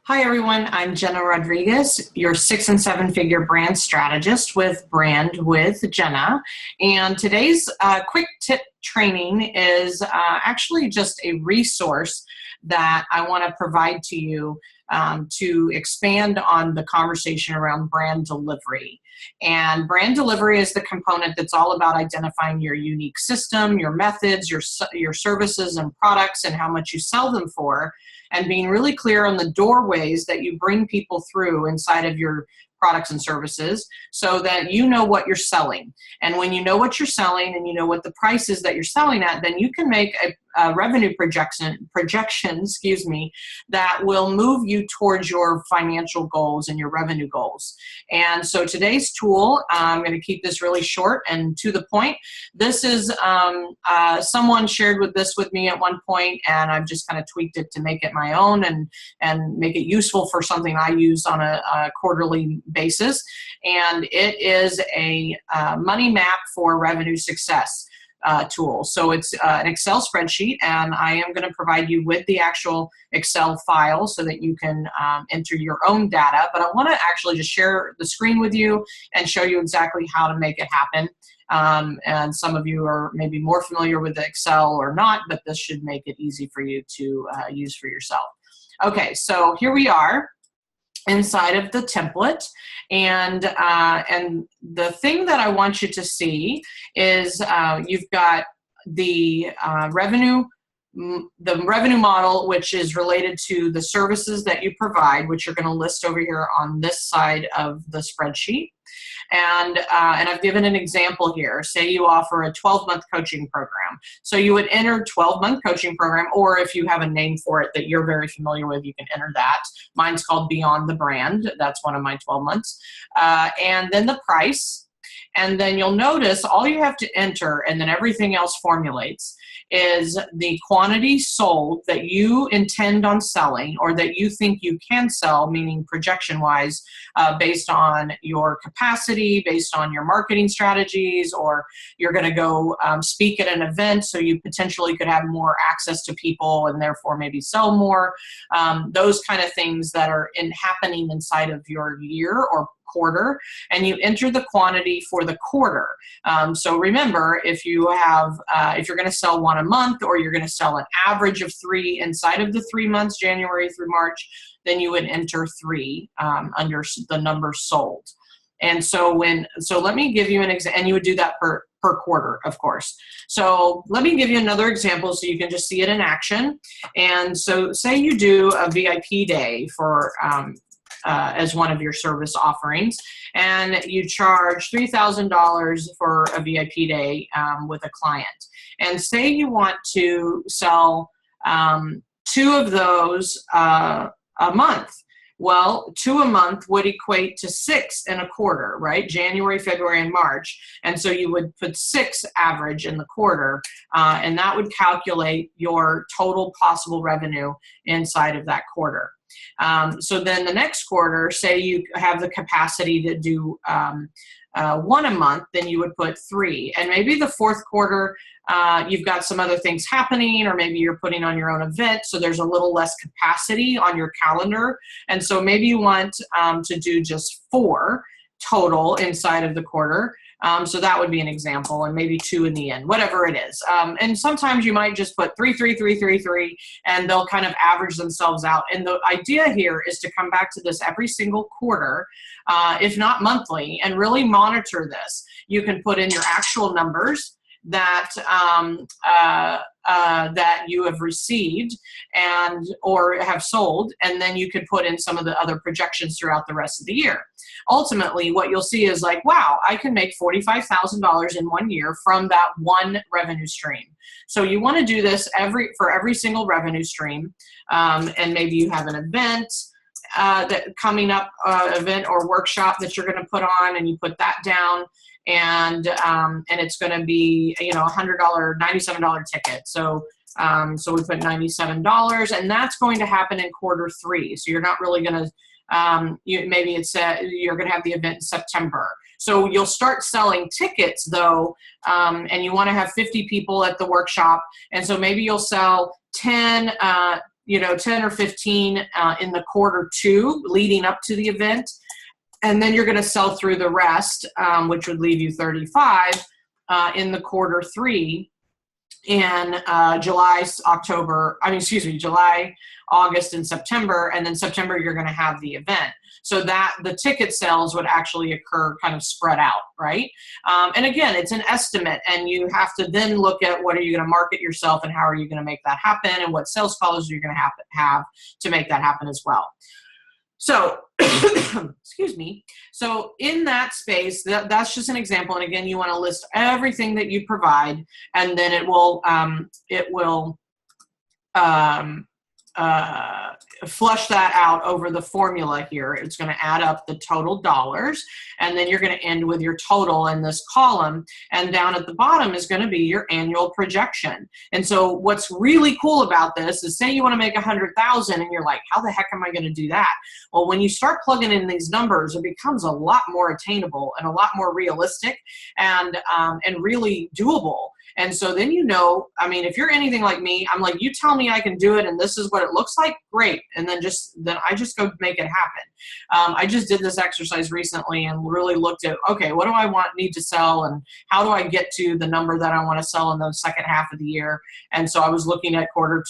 Hi everyone, I'm Jena Rodriguez, your 6- and 7-figure brand strategist with Brand with Jena. And today's quick tip training is actually just a resource that I want to provide to you to expand on the conversation around brand delivery. And brand delivery is the component that's all about identifying your unique system, your methods, your services and products, and how much you sell them for, and being really clear on the doorways that you bring people through inside of your products and services so that you know what you're selling. And when you know what you're selling and you know what the price is that you're selling at, then you can make a revenue projection, that will move you towards your financial goals and your revenue goals. And so today's tool, I'm going to keep this really short and to the point. This is, someone shared this with me at one point, and I've just kind of tweaked it to make it my own and make it useful for something I use on a quarterly basis. And it is a money map for revenue success tool. So it's an Excel spreadsheet, and I am going to provide you with the actual Excel file so that you can enter your own data. But I want to actually just share the screen with you and show you exactly how to make it happen. And some of you are maybe more familiar with Excel or not, but this should make it easy for you to use for yourself. Okay, so here we are inside of the template, and the thing that I want you to see is you've got the revenue model, which is related to the services that you provide, which you're going to list over here on this side of the spreadsheet. And I've given an example here. Say you offer a 12-month coaching program. So you would enter 12-month coaching program, or if you have a name for it that you're very familiar with, you can enter that. Mine's called Beyond the Brand. That's one of my 12 months. And then the price. And then you'll notice all you have to enter, and then everything else formulates, is the quantity sold that you intend on selling or that you think you can sell, meaning projection-wise, based on your capacity, based on your marketing strategies, or you're going to go speak at an event, so you potentially could have more access to people and therefore maybe sell more. Those kind of things that are happening inside of your year or quarter, and you enter the quantity for the quarter. So remember, if you have, if you're going to sell one a month, or you're going to sell an average of 3 inside of the 3 months, January through March, then you would enter 3 under the number sold. And so let me give you an example, and you would do that per quarter, of course. So let me give you another example so you can just see it in action. And so say you do a VIP day for as one of your service offerings, and you charge $3,000 for a VIP day with a client. And say you want to sell 2 of those a month. Well, 2 a month would equate to 6 in a quarter, right? January, February, and March. And so you would put 6 average in the quarter, and that would calculate your total possible revenue inside of that quarter. So then the next quarter, say you have the capacity to do 1 a month, then you would put 3. And maybe the 4th quarter, you've got some other things happening, or maybe you're putting on your own event, so there's a little less capacity on your calendar. And so maybe you want to do just 4 total inside of the quarter. So that would be an example, and maybe 2 in the end, whatever it is. And sometimes you might just put 3, 3, 3, 3, 3, and they'll kind of average themselves out. And the idea here is to come back to this every single quarter, if not monthly, and really monitor this. You can put in your actual numbers that that you have received or have sold, and then you could put in some of the other projections throughout the rest of the year. Ultimately, what you'll see is like, wow, I can make $45,000 in 1 year from that one revenue stream. So you want to do this for every single revenue stream, and maybe you have an event that coming up, event or workshop that you're going to put on, and you put that down. And it's going to be, $100, $97 ticket. So so we put $97, and that's going to happen in quarter 3. So you're not really going to, maybe it's you're going to have the event in September. So you'll start selling tickets though, and you want to have 50 people at the workshop, and so maybe you'll sell 10 10 or 15 in the quarter 2 leading up to the event. And then you're going to sell through the rest, which would leave you 35 in the quarter 3 in July, August, and September. And then September, you're going to have the event. So that the ticket sales would actually occur kind of spread out, right? And again, it's an estimate, and you have to then look at what are you going to market yourself and how are you going to make that happen, and what sales calls you're going to have to make that happen as well. So, excuse me. So in that space, that's just an example. And again, you want to list everything that you provide, and then it will flush that out over the formula here. It's going to add up the total dollars, and then you're going to end with your total in this column, and down at the bottom is going to be your annual projection. And so what's really cool about this is, say you want to make 100,000 and you're like, how the heck am I going to do that? Well, when you start plugging in these numbers, it becomes a lot more attainable and a lot more realistic and really doable. And so then, if you're anything like me, I'm like, you tell me I can do it and this is what it looks like, great. And then I just go make it happen. I just did this exercise recently and really looked at, okay, what do I need to sell, and how do I get to the number that I want to sell in the second half of the year? And so I was looking at quarter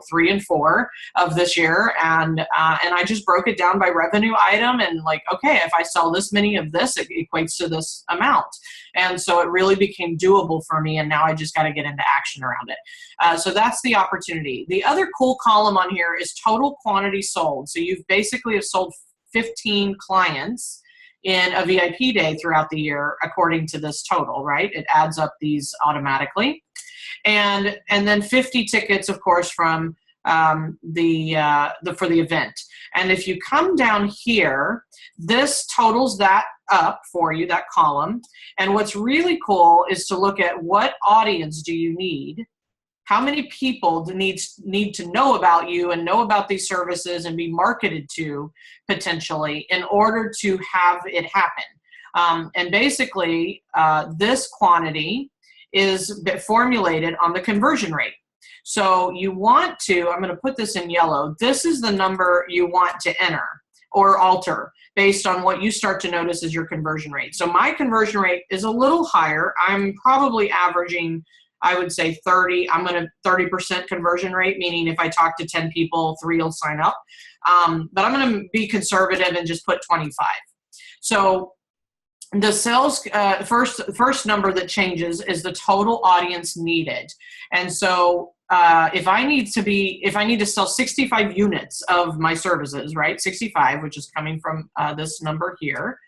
3 and 4 of this year, and I just broke it down by revenue item, and like, okay, if I sell this many of this, it equates to this amount. And so it really became doable for me, and now I just got to get into action around it. So that's the opportunity. The other cool column on here is total quantity sold. So you've basically have sold 15 clients in a VIP day throughout the year, according to this total, right? It adds up these automatically. And then 50 tickets, of course, from for the event. And if you come down here, this totals that up for you, that column. And what's really cool is to look at what audience do you need, how many people need to know about you and know about these services and be marketed to potentially in order to have it happen. And basically, this quantity is formulated on the conversion rate. So you want to, I'm going to put this in yellow, this is the number you want to enter or alter based on what you start to notice as your conversion rate. So my conversion rate is a little higher. I'm probably averaging, I would say 30% conversion rate, meaning if I talk to 10 people, 3 will sign up. But I'm going to be conservative and just put 25. So the sales, first number that changes is the total audience needed. And so if I need to sell 65 units of my services, right? 65, which is coming from this number here,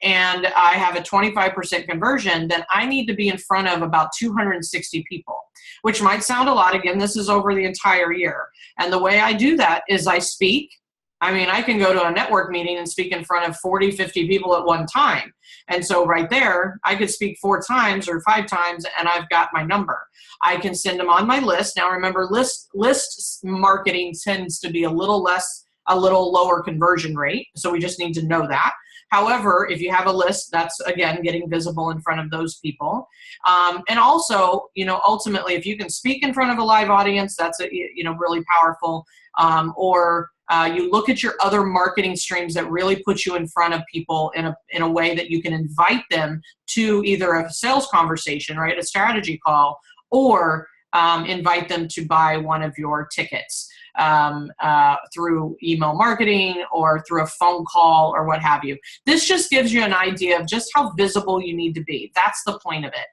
and I have a 25% conversion, then I need to be in front of about 260 people, which might sound a lot. Again, this is over the entire year. And the way I do that is I speak. I can go to a network meeting and speak in front of 40, 50 people at one time. And so right there, I could speak 4 times or 5 times and I've got my number. I can send them on my list. Now remember, list marketing tends to be a little lower conversion rate. So we just need to know that. However, if you have a list, that's, again, getting visible in front of those people. And also, ultimately, if you can speak in front of a live audience, that's, really powerful. You look at your other marketing streams that really put you in front of people in a way that you can invite them to either a sales conversation, right, a strategy call, or invite them to buy one of your tickets through email marketing or through a phone call or what have you. This just gives you an idea of just how visible you need to be. That's the point of it.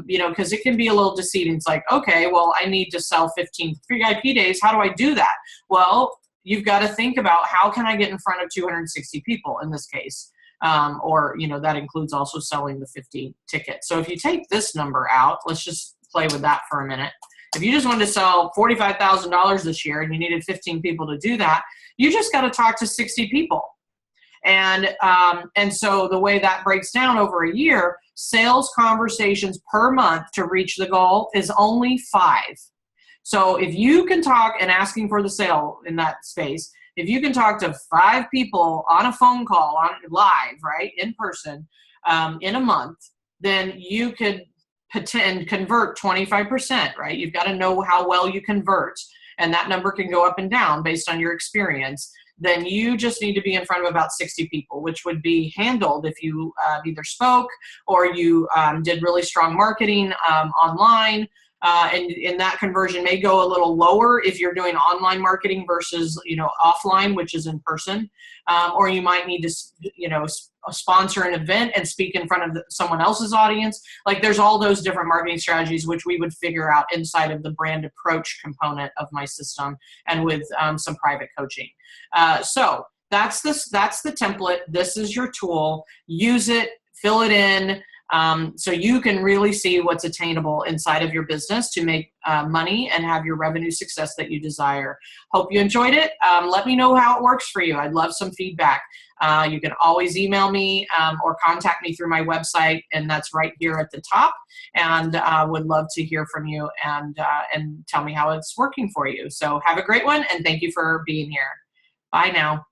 Because it can be a little deceiving. It's like, okay, well, I need to sell 15 VIP days. How do I do that? Well, you've got to think about how can I get in front of 260 people in this case. That includes also selling the 50 tickets. So if you take this number out, let's just play with that for a minute. If you just wanted to sell $45,000 this year and you needed 15 people to do that, you just got to talk to 60 people. And so the way that breaks down over a year, sales conversations per month to reach the goal is only 5. So if you can talk, and asking for the sale in that space, if you can talk to 5 people on a phone call, on live, right, in person, in a month, then you could convert 25%, right? You've got to know how well you convert. and that number can go up and down based on your experience, then you just need to be in front of about 60 people, which would be handled if you either spoke or you did really strong marketing online. And that conversion may go a little lower if you're doing online marketing versus, offline, which is in person. Or you might need to, sponsor an event and speak in front of someone else's audience. Like, there's all those different marketing strategies, which we would figure out inside of the brand approach component of my system and with some private coaching. So that's the template. This is your tool. Use it, fill it in. So you can really see what's attainable inside of your business to make money and have your revenue success that you desire. Hope you enjoyed it. Let me know how it works for you. I'd love some feedback. You can always email me or contact me through my website, and that's right here at the top. And would love to hear from you and tell me how it's working for you. So have a great one, and thank you for being here. Bye now.